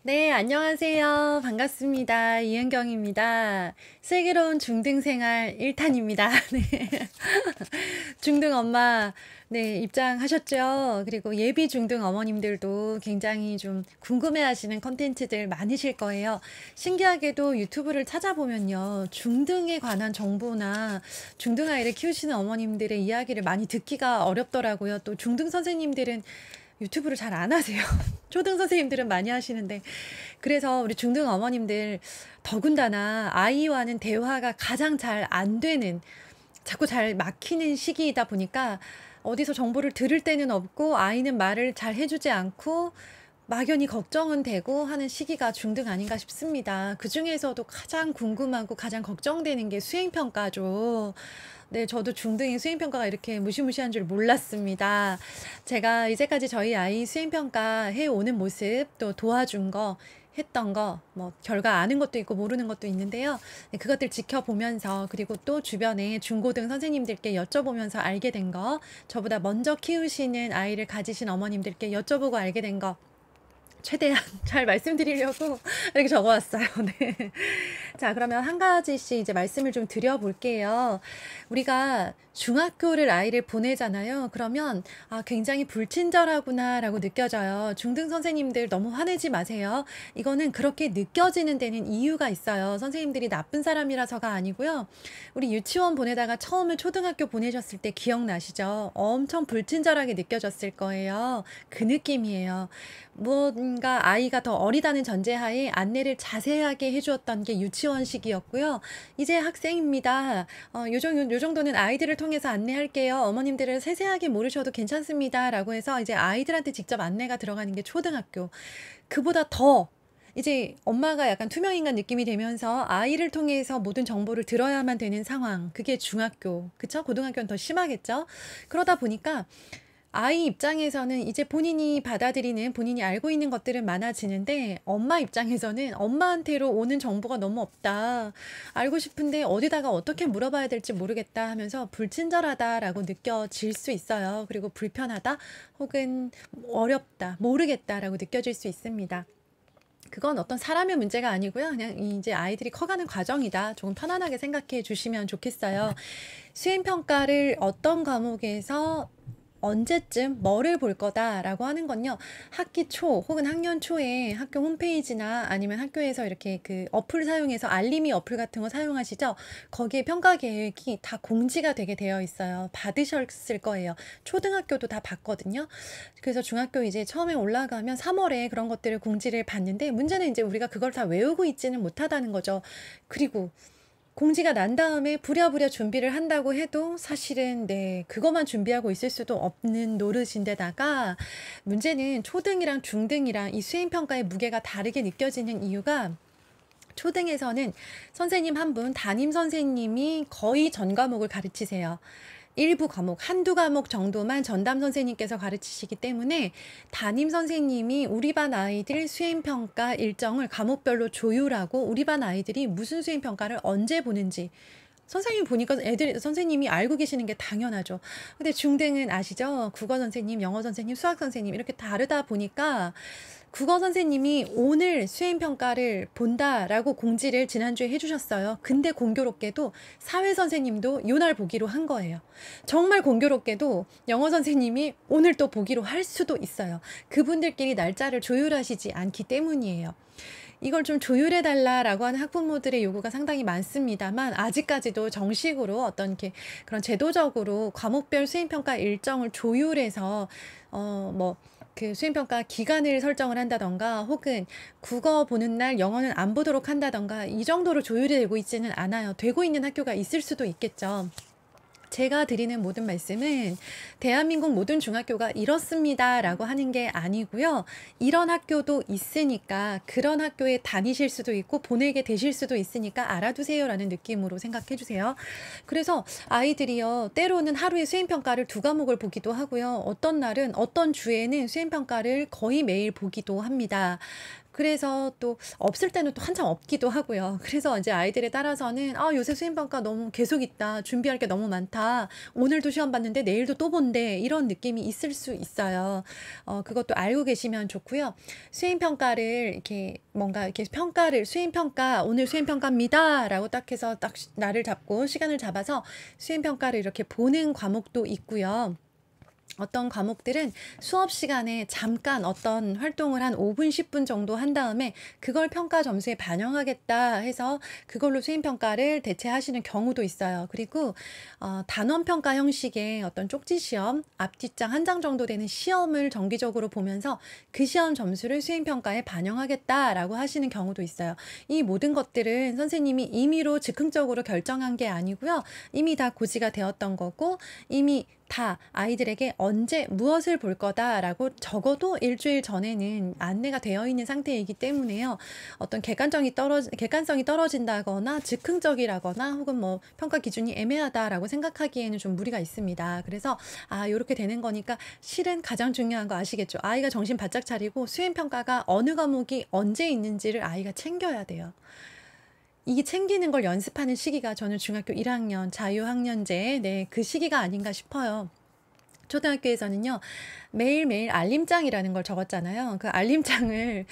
네, 안녕하세요. 반갑습니다. 이은경입니다. 슬기로운 중등생활 1탄입니다. 네. 중등 엄마, 네, 입장하셨죠? 그리고 예비 중등 어머님들도 굉장히 좀 궁금해 하시는 컨텐츠들 많으실 거예요. 신기하게도 유튜브를 찾아보면요. 중등에 관한 정보나 중등 아이를 키우시는 어머님들의 이야기를 많이 듣기가 어렵더라고요. 또 중등 선생님들은 유튜브를 잘 안 하세요. 초등 선생님들은 많이 하시는데. 그래서 우리 중등 어머님들 더군다나 아이와는 대화가 가장 잘 안 되는, 자꾸 잘 막히는 시기이다 보니까 어디서 정보를 들을 때는 없고 아이는 말을 잘 해주지 않고 막연히 걱정은 되고 하는 시기가 중등 아닌가 싶습니다. 그중에서도 가장 궁금하고 가장 걱정되는 게 수행평가죠. 네, 저도 중등의 수행평가가 이렇게 무시무시한 줄 몰랐습니다. 제가 이제까지 저희 아이 수행평가 해오는 모습, 또 도와준 거, 했던 거, 뭐, 결과 아는 것도 있고 모르는 것도 있는데요. 네, 그것들 지켜보면서, 그리고 또 주변에 중고등 선생님들께 여쭤보면서 알게 된 거, 저보다 먼저 키우시는 아이를 가지신 어머님들께 여쭤보고 알게 된 거, 최대한 잘 말씀드리려고 이렇게 적어왔어요. 네. 자, 그러면 한 가지씩 이제 말씀을 좀 드려볼게요. 우리가 중학교를 아이를 보내잖아요. 그러면 굉장히 불친절하구나라고 느껴져요. 중등 선생님들 너무 화내지 마세요. 이거는 그렇게 느껴지는 데는 이유가 있어요. 선생님들이 나쁜 사람이라서가 아니고요. 우리 유치원 보내다가 처음에 초등학교 보내셨을 때 기억나시죠? 엄청 불친절하게 느껴졌을 거예요. 그 느낌이에요. 뭔가 아이가 더 어리다는 전제하에 안내를 자세하게 해주었던 게 유치원 시기였고요. 이제 학생입니다. 요 정도는 아이들을 통해서 안내할게요. 어머님들은 세세하게 모르셔도 괜찮습니다. 라고 해서 이제 아이들한테 직접 안내가 들어가는 게 초등학교. 그보다 더 이제 엄마가 약간 투명인간 느낌이 되면서 아이를 통해서 모든 정보를 들어야만 되는 상황. 그게 중학교. 그쵸? 고등학교는 더 심하겠죠? 그러다 보니까 아이 입장에서는 이제 본인이 받아들이는, 본인이 알고 있는 것들은 많아지는데 엄마 입장에서는 엄마한테로 오는 정보가 너무 없다. 알고 싶은데 어디다가 어떻게 물어봐야 될지 모르겠다 하면서 불친절하다라고 느껴질 수 있어요. 그리고 불편하다 혹은 어렵다, 모르겠다라고 느껴질 수 있습니다. 그건 어떤 사람의 문제가 아니고요. 그냥 이제 아이들이 커가는 과정이다. 조금 편안하게 생각해 주시면 좋겠어요. 수행평가를 어떤 과목에서 언제쯤 뭐를 볼 거다라고 하는 건요. 학기 초 혹은 학년 초에 학교 홈페이지나 아니면 학교에서 이렇게 그 어플 사용해서 알림이 어플 같은 거 사용하시죠? 거기에 평가 계획이 다 공지가 되게 되어 있어요. 받으셨을 거예요. 초등학교도 다 받거든요. 그래서 중학교 이제 처음에 올라가면 3월에 그런 것들을 공지를 받는데 문제는 이제 우리가 그걸 다 외우고 있지는 못하다는 거죠. 그리고 공지가 난 다음에 부랴부랴 준비를 한다고 해도 사실은 네, 그것만 준비하고 있을 수도 없는 노릇인데다가 문제는 초등이랑 중등이랑 이 수행평가의 무게가 다르게 느껴지는 이유가 초등에서는 선생님 한 분, 담임 선생님이 거의 전 과목을 가르치세요. 일부 과목, 한두 과목 정도만 전담 선생님께서 가르치시기 때문에 담임 선생님이 우리 반 아이들 수행평가 일정을 과목별로 조율하고 우리 반 아이들이 무슨 수행평가를 언제 보는지 선생님 보니까 선생님이 알고 계시는 게 당연하죠. 근데 중등은 아시죠? 국어 선생님, 영어 선생님, 수학 선생님 이렇게 다르다 보니까 국어 선생님이 오늘 수행평가를 본다라고 공지를 지난주에 해주셨어요. 근데 공교롭게도 사회 선생님도 요날 보기로 한 거예요. 정말 공교롭게도 영어 선생님이 오늘 또 보기로 할 수도 있어요. 그분들끼리 날짜를 조율하시지 않기 때문이에요. 이걸 좀 조율해달라라고 하는 학부모들의 요구가 상당히 많습니다만 아직까지도 정식으로 어떤 이렇게 그런 제도적으로 과목별 수행평가 일정을 조율해서 그 수행평가 기간을 설정을 한다던가 혹은 국어 보는 날 영어는 안 보도록 한다던가 이 정도로 조율이 되고 있지는 않아요. 되고 있는 학교가 있을 수도 있겠죠. 제가 드리는 모든 말씀은 대한민국 모든 중학교가 이렇습니다라고 하는 게 아니고요. 이런 학교도 있으니까 그런 학교에 다니실 수도 있고 보내게 되실 수도 있으니까 알아두세요라는 느낌으로 생각해 주세요. 그래서 아이들이요. 때로는 하루에 수행평가를 2과목을 보기도 하고요. 어떤 날은 어떤 주에는 수행평가를 거의 매일 보기도 합니다. 그래서 또 없을 때는 또 한참 없기도 하고요. 그래서 이제 아이들에 따라서는 요새 수행평가 너무 계속 있다. 준비할 게 너무 많다. 오늘도 시험 봤는데 내일도 또 본대. 이런 느낌이 있을 수 있어요. 그것도 알고 계시면 좋고요. 수행평가를 이렇게 뭔가 이렇게 수행평가, 오늘 수행평가입니다. 라고 딱 해서 딱 날을 잡고 시간을 잡아서 수행평가를 이렇게 보는 과목도 있고요. 어떤 과목들은 수업 시간에 잠깐 어떤 활동을 한 5분, 10분 정도 한 다음에 그걸 평가 점수에 반영하겠다 해서 그걸로 수행평가를 대체하시는 경우도 있어요. 그리고 단원평가 형식의 어떤 쪽지 시험, 앞뒷장 한 장 정도 되는 시험을 정기적으로 보면서 그 시험 점수를 수행평가에 반영하겠다라고 하시는 경우도 있어요. 이 모든 것들은 선생님이 임의로 즉흥적으로 결정한 게 아니고요. 이미 다 고지가 되었던 거고 이미 다 아이들에게 언제 무엇을 볼 거다라고 적어도 일주일 전에는 안내가 되어 있는 상태이기 때문에요. 어떤 객관성이 떨어진다거나 즉흥적이라거나 혹은 뭐 평가 기준이 애매하다라고 생각하기에는 좀 무리가 있습니다. 그래서 이렇게 되는 거니까 실은 가장 중요한 거 아시겠죠? 아이가 정신 바짝 차리고 수행평가가 어느 과목이 언제 있는지를 아이가 챙겨야 돼요. 이게 챙기는 걸 연습하는 시기가 저는 중학교 1학년 자유학년제 그 시기가 아닌가 싶어요. 초등학교에서는요, 매일매일 알림장이라는 걸 적었잖아요. 그 알림장을,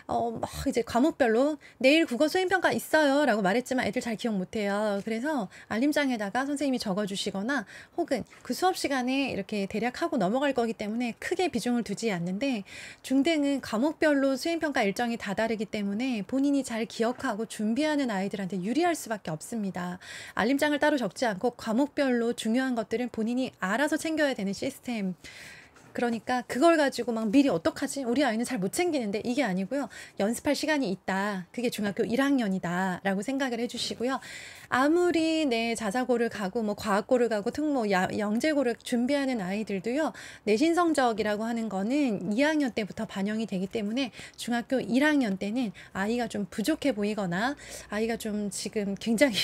막 이제 과목별로 내일 국어 수행평가 있어요. 라고 말했지만 애들 잘 기억 못 해요. 그래서 알림장에다가 선생님이 적어주시거나 혹은 그 수업 시간에 이렇게 대략 하고 넘어갈 거기 때문에 크게 비중을 두지 않는데 중등은 과목별로 수행평가 일정이 다 다르기 때문에 본인이 잘 기억하고 준비하는 아이들한테 유리할 수밖에 없습니다. 알림장을 따로 적지 않고 과목별로 중요한 것들은 본인이 알아서 챙겨야 되는 시스템. 그러니까 그걸 가지고 막 미리 어떡하지? 우리 아이는 잘 못 챙기는데 이게 아니고요. 연습할 시간이 있다. 그게 중학교 1학년이다. 라고 생각을 해주시고요. 아무리 자사고를 가고 뭐 과학고를 가고 특모, 영재고를 준비하는 아이들도요. 내신 성적이라고 하는 거는 2학년 때부터 반영이 되기 때문에 중학교 1학년 때는 아이가 좀 부족해 보이거나 아이가 좀 지금 굉장히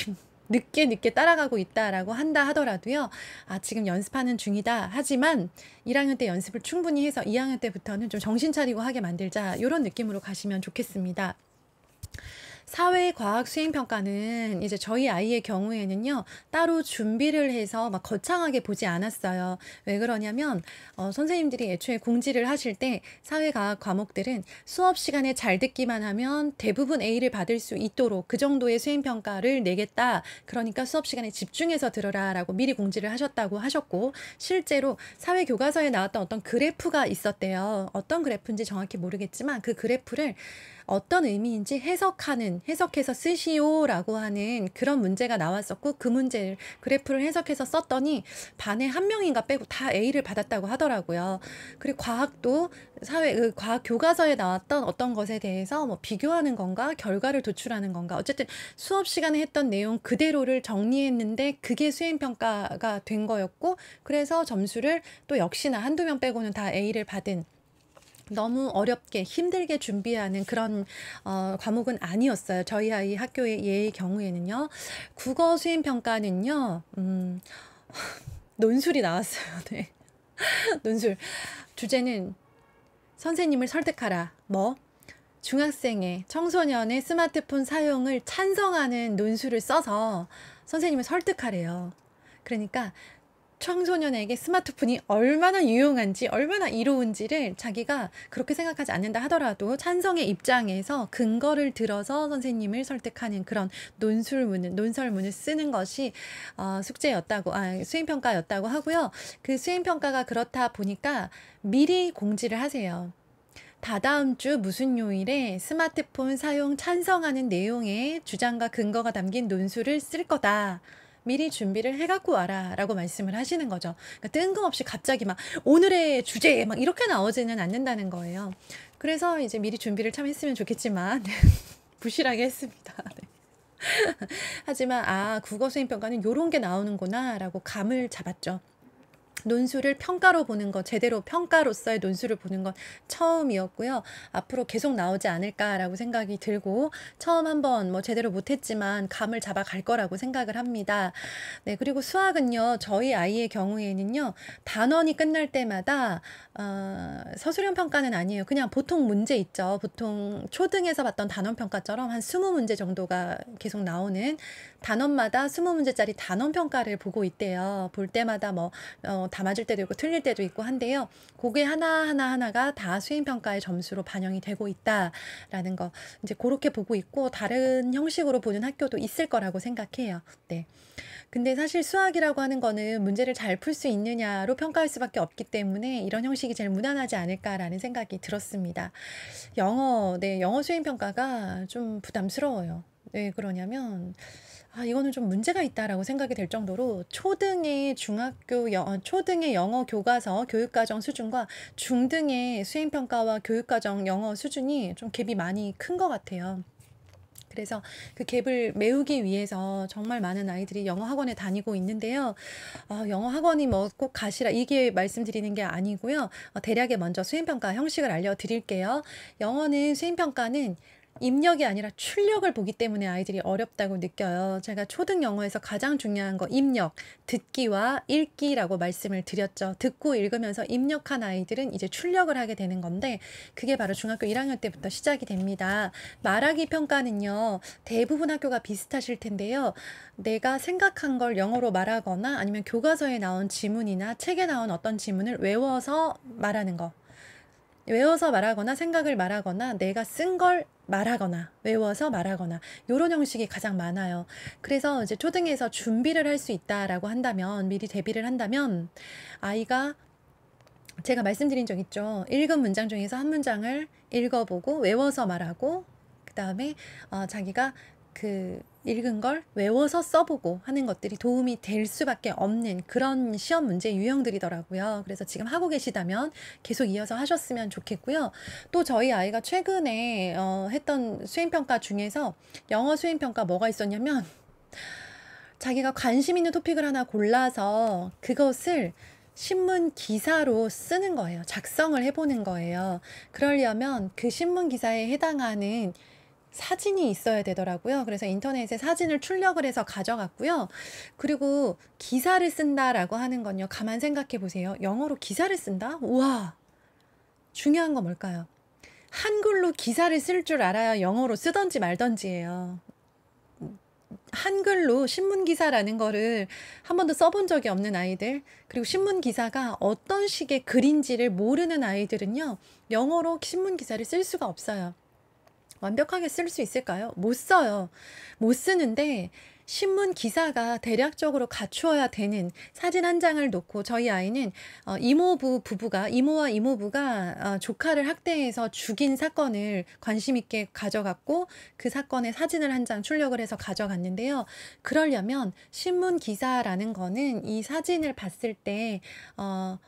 늦게 따라가고 있다라고 한다 하더라도요. 지금 연습하는 중이다. 하지만 1학년 때 연습을 충분히 해서 2학년 때부터는 좀 정신 차리고 하게 만들자. 이런 느낌으로 가시면 좋겠습니다. 사회과학 수행평가는 이제 저희 아이의 경우에는요, 따로 준비를 해서 막 거창하게 보지 않았어요. 왜 그러냐면, 선생님들이 애초에 공지를 하실 때 사회과학 과목들은 수업 시간에 잘 듣기만 하면 대부분 A를 받을 수 있도록 그 정도의 수행평가를 내겠다. 그러니까 수업 시간에 집중해서 들어라 라고 미리 공지를 하셨고, 실제로 사회교과서에 나왔던 어떤 그래프가 있었대요. 어떤 그래프인지 정확히 모르겠지만 그 그래프를 어떤 의미인지 해석해서 쓰시오라고 하는 그런 문제가 나왔었고 그 문제를 그래프를 해석해서 썼더니 반에 한 명인가 빼고 다 A를 받았다고 하더라고요. 그리고 과학도 과학 교과서에 나왔던 어떤 것에 대해서 뭐 비교하는 건가 결과를 도출하는 건가 어쨌든 수업 시간에 했던 내용 그대로를 정리했는데 그게 수행평가가 된 거였고 그래서 점수를 또 역시나 한두 명 빼고는 다 A를 받은 너무 어렵게 힘들게 준비하는 그런 과목은 아니었어요. 저희 아이 학교의 예의 경우에는요. 국어 수행평가는요. 논술이 나왔어요. 네. 논술. 주제는 선생님을 설득하라. 중학생의 청소년의 스마트폰 사용을 찬성하는 논술을 써서 선생님을 설득하래요. 그러니까 청소년에게 스마트폰이 얼마나 유용한지 얼마나 이로운지를 자기가 그렇게 생각하지 않는다 하더라도 찬성의 입장에서 근거를 들어서 선생님을 설득하는 그런 논설문을 쓰는 것이 수행평가였다고 하고요. 그 수행평가가 그렇다 보니까 미리 공지를 하세요. 다다음 주 무슨 요일에 스마트폰 사용 찬성하는 내용의 주장과 근거가 담긴 논술을 쓸 거다. 미리 준비를 해갖고 와라 라고 말씀을 하시는 거죠. 그러니까 뜬금없이 갑자기 막 오늘의 주제 막 이렇게 나오지는 않는다는 거예요. 그래서 이제 미리 준비를 참 했으면 좋겠지만 부실하게 했습니다. 네. 하지만 국어 수행평가는 요런 게 나오는구나 라고 감을 잡았죠. 논술을 평가로 보는 거, 제대로 평가로서의 논술을 보는 건 처음이었고요. 앞으로 계속 나오지 않을까라고 생각이 들고, 처음 한번 뭐 제대로 못했지만 감을 잡아갈 거라고 생각을 합니다. 네, 그리고 수학은요, 저희 아이의 경우에는요, 단원이 끝날 때마다 서술형 평가는 아니에요. 그냥 보통 문제 있죠. 보통 초등에서 봤던 단원 평가처럼 한 20문제 정도가 계속 나오는, 단원마다 20문제짜리 단원 평가를 보고 있대요. 볼 때마다 뭐 다 맞을 때도 있고 틀릴 때도 있고 한데요. 그게 하나가 다 수행평가의 점수로 반영이 되고 있다라는 거, 이제 그렇게 보고 있고, 다른 형식으로 보는 학교도 있을 거라고 생각해요. 네. 근데 사실 수학이라고 하는 거는 문제를 잘 풀 수 있느냐로 평가할 수밖에 없기 때문에 이런 형식이 제일 무난하지 않을까라는 생각이 들었습니다. 네, 영어 수행평가가 좀 부담스러워요. 왜 그러냐면, 이거는 좀 문제가 있다라고 생각이 될 정도로 초등의 초등의 영어 교과서 교육과정 수준과 중등의 수행평가와 교육과정 영어 수준이 좀 갭이 많이 큰 것 같아요. 그래서 그 갭을 메우기 위해서 정말 많은 아이들이 영어 학원에 다니고 있는데요. 영어 학원이 뭐 꼭 가시라 이게 말씀드리는 게 아니고요. 대략의 먼저 수행평가 형식을 알려드릴게요. 영어는 수행평가는 입력이 아니라 출력을 보기 때문에 아이들이 어렵다고 느껴요. 제가 초등 영어에서 가장 중요한 거 입력, 듣기와 읽기라고 말씀을 드렸죠. 듣고 읽으면서 입력한 아이들은 이제 출력을 하게 되는 건데, 그게 바로 중학교 1학년 때부터 시작이 됩니다. 말하기 평가는요, 대부분 학교가 비슷하실 텐데요. 내가 생각한 걸 영어로 말하거나 아니면 교과서에 나온 지문이나 책에 나온 어떤 지문을 외워서 말하는 거. 외워서 말하거나 생각을 말하거나 내가 쓴 걸 말하거나 외워서 말하거나, 요런 형식이 가장 많아요. 그래서 이제 초등에서 준비를 할 수 있다라고 한다면, 미리 대비를 한다면, 아이가 제가 말씀드린 적 있죠. 읽은 문장 중에서 한 문장을 읽어보고 외워서 말하고, 그 다음에 자기가 그 읽은 걸 외워서 써보고 하는 것들이 도움이 될 수밖에 없는 그런 시험 문제 유형들이더라고요. 그래서 지금 하고 계시다면 계속 이어서 하셨으면 좋겠고요. 또 저희 아이가 최근에 했던 수행평가 중에서 영어 수행평가 뭐가 있었냐면, 자기가 관심 있는 토픽을 하나 골라서 그것을 신문 기사로 쓰는 거예요. 작성을 해보는 거예요. 그러려면 그 신문 기사에 해당하는 사진이 있어야 되더라고요. 그래서 인터넷에 사진을 출력을 해서 가져갔고요. 그리고 기사를 쓴다라고 하는 건요, 가만 생각해 보세요. 영어로 기사를 쓴다? 우와, 중요한 건 뭘까요? 한글로 기사를 쓸 줄 알아야 영어로 쓰던지 말던지예요. 한글로 신문기사라는 거를 한 번도 써본 적이 없는 아이들, 그리고 신문기사가 어떤 식의 글인지를 모르는 아이들은요, 영어로 신문기사를 쓸 수가 없어요. 완벽하게 쓸 수 있을까요? 못 써요. 못 쓰는데, 신문 기사가 대략적으로 갖추어야 되는, 사진 한 장을 놓고, 저희 아이는 이모와 이모부가 조카를 학대해서 죽인 사건을 관심 있게 가져갔고, 그 사건의 사진을 한 장 출력을 해서 가져갔는데요. 그러려면 신문 기사라는 거는 이 사진을 봤을 때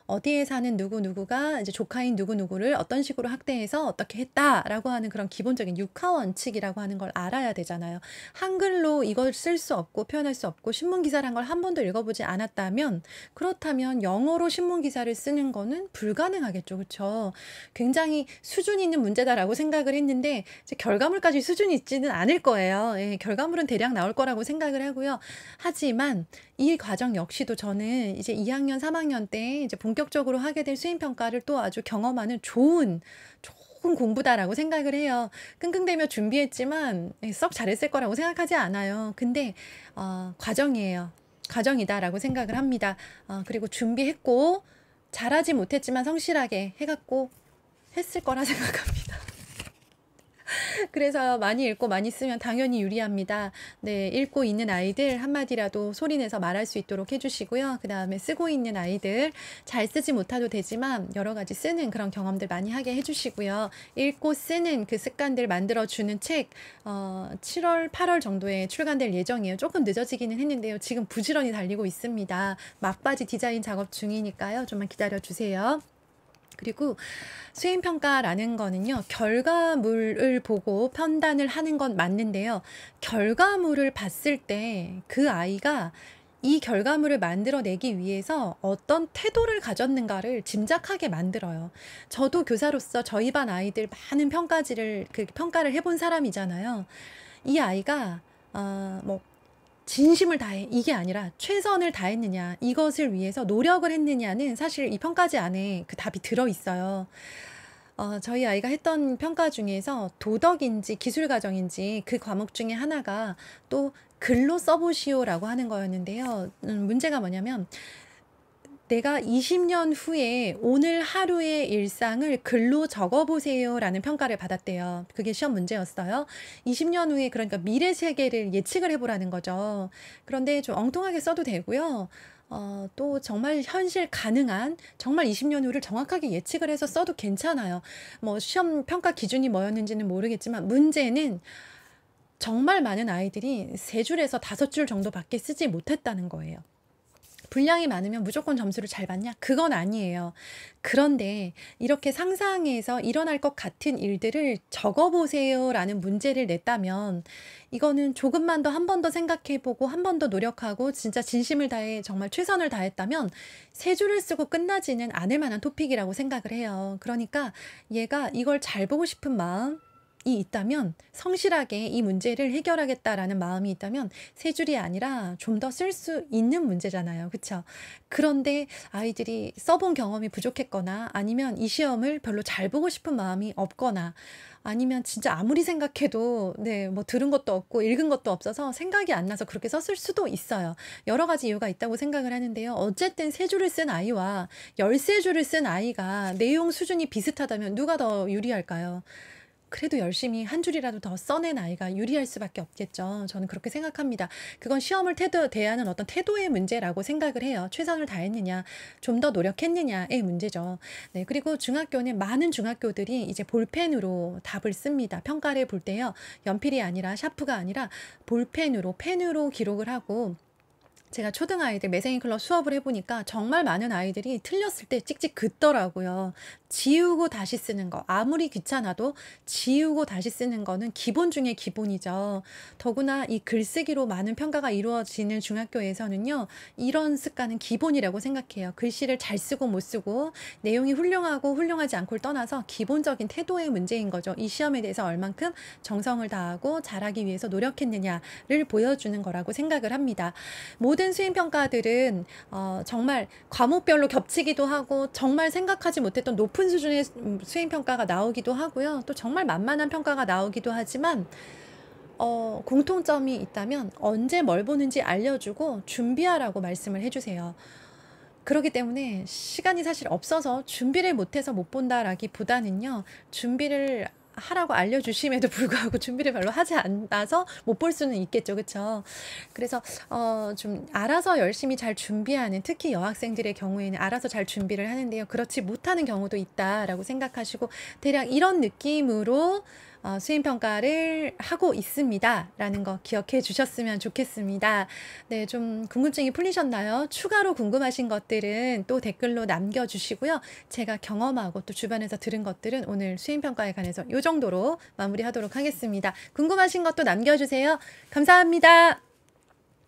어디에 사는 누구누구가 이제 조카인 누구누구를 어떤 식으로 학대해서 어떻게 했다라고 하는 그런 기본적인 육하 원칙이라고 하는 걸 알아야 되잖아요. 한글로 이걸 쓸 수 없고 표현할 수 없고 신문 기사란 걸 한 번도 읽어보지 않았다면, 그렇다면 영어로 신문 기사를 쓰는 거는 불가능하겠죠. 그렇죠? 굉장히 수준 있는 문제다라고 생각을 했는데, 이제 결과물까지 수준이 있지는 않을 거예요. 예, 결과물은 대략 나올 거라고 생각을 하고요. 하지만 이 과정 역시도 저는 이제 2학년, 3학년 때 이제 본격적으로 하게 될 수행평가를 또 아주 경험하는 좋은 공부다라고 생각을 해요. 끙끙대며 준비했지만 썩 잘했을 거라고 생각하지 않아요. 근데 과정이에요. 과정이다라고 생각을 합니다. 그리고 준비했고 잘하지 못했지만 성실하게 해갖고 했을 거라 생각합니다. 그래서 많이 읽고 많이 쓰면 당연히 유리합니다. 네, 읽고 있는 아이들 한마디라도 소리내서 말할 수 있도록 해주시고요. 그 다음에 쓰고 있는 아이들 잘 쓰지 못해도 되지만 여러 가지 쓰는 그런 경험들 많이 하게 해주시고요. 읽고 쓰는 그 습관들 만들어주는 책 7월, 8월 정도에 출간될 예정이에요. 조금 늦어지기는 했는데요. 지금 부지런히 달리고 있습니다. 막바지 디자인 작업 중이니까요. 좀만 기다려주세요. 그리고 수행평가라는 거는요, 결과물을 보고 판단을 하는 건 맞는데요. 결과물을 봤을 때 그 아이가 이 결과물을 만들어내기 위해서 어떤 태도를 가졌는가를 짐작하게 만들어요. 저도 교사로서 저희 반 아이들 많은 평가를 해본 사람이잖아요. 이 아이가 뭐 진심을 다해 이게 아니라 최선을 다했느냐 이것을 위해서 노력을 했느냐는 사실 이 평가지 안에 그 답이 들어있어요. 저희 아이가 했던 평가 중에서 도덕인지 기술가정인지 그 과목 중에 하나가 또 글로 써보시오라고 하는 거였는데요. 문제가 뭐냐면 내가 20년 후에 오늘 하루의 일상을 글로 적어보세요라는 평가를 받았대요. 그게 시험 문제였어요. 20년 후에 그러니까 미래 세계를 예측을 해보라는 거죠. 그런데 좀 엉뚱하게 써도 되고요. 또 정말 현실 가능한 정말 20년 후를 정확하게 예측을 해서 써도 괜찮아요. 뭐 시험 평가 기준이 뭐였는지는 모르겠지만 문제는 정말 많은 아이들이 3줄에서 5줄 정도밖에 쓰지 못했다는 거예요. 분량이 많으면 무조건 점수를 잘 받냐? 그건 아니에요. 그런데 이렇게 상상해서 일어날 것 같은 일들을 적어보세요라는 문제를 냈다면 이거는 조금만 더 한 번 더 생각해보고 한 번 더 노력하고 진짜 진심을 다해 정말 최선을 다했다면 3줄을 쓰고 끝나지는 않을 만한 토픽이라고 생각을 해요. 그러니까 얘가 이걸 잘 보고 싶은 마음 이 있다면 성실하게 이 문제를 해결하겠다라는 마음이 있다면 3줄이 아니라 좀 더 쓸 수 있는 문제잖아요. 그쵸? 그런데 아이들이 써본 경험이 부족했거나 아니면 이 시험을 별로 잘 보고 싶은 마음이 없거나 아니면 진짜 아무리 생각해도 뭐 들은 것도 없고 읽은 것도 없어서 생각이 안 나서 그렇게 썼을 수도 있어요. 여러 가지 이유가 있다고 생각을 하는데요. 어쨌든 3줄을 쓴 아이와 13줄을 쓴 아이가 내용 수준이 비슷하다면 누가 더 유리할까요? 그래도 열심히 한 줄이라도 더 써낸 아이가 유리할 수밖에 없겠죠. 저는 그렇게 생각합니다. 그건 시험을 대하는 어떤 태도의 문제라고 생각을 해요. 최선을 다했느냐, 좀 더 노력했느냐의 문제죠. 네, 그리고 중학교는 많은 중학교들이 이제 볼펜으로 답을 씁니다. 평가를 볼 때요. 연필이 아니라 샤프가 아니라 볼펜으로 펜으로 기록을 하고 제가 초등 아이들 매생이 클럽 수업을 해보니까 정말 많은 아이들이 틀렸을 때 찍찍 긋더라고요. 지우고 다시 쓰는 거. 아무리 귀찮아도 지우고 다시 쓰는 거는 기본 중에 기본이죠. 더구나 이 글쓰기로 많은 평가가 이루어지는 중학교에서는요. 이런 습관은 기본이라고 생각해요. 글씨를 잘 쓰고 못 쓰고 내용이 훌륭하고 훌륭하지 않고를 떠나서 기본적인 태도의 문제인 거죠. 이 시험에 대해서 얼만큼 정성을 다하고 잘하기 위해서 노력했느냐를 보여주는 거라고 생각을 합니다. 모든 수행평가들은 정말 과목별로 겹치기도 하고 정말 생각하지 못했던 높은 수준의 수행평가가 나오기도 하고요. 또 정말 만만한 평가가 나오기도 하지만 공통점이 있다면 언제 뭘 보는지 알려주고 준비하라고 말씀을 해주세요. 그렇기 때문에 시간이 사실 없어서 준비를 못해서 못 본다라기보다는요. 준비를 하라고 알려주심에도 불구하고 준비를 별로 하지 않아서 못 볼 수는 있겠죠. 그쵸? 그래서 좀 알아서 열심히 잘 준비하는 특히 여학생들의 경우에는 알아서 잘 준비를 하는데요. 그렇지 못하는 경우도 있다라고 생각하시고 대략 이런 느낌으로 수행평가를 하고 있습니다. 라는 거 기억해 주셨으면 좋겠습니다. 네, 좀 궁금증이 풀리셨나요? 추가로 궁금하신 것들은 또 댓글로 남겨주시고요. 제가 경험하고 또 주변에서 들은 것들은 오늘 수행평가에 관해서 이 정도로 마무리하도록 하겠습니다. 궁금하신 것도 남겨주세요. 감사합니다.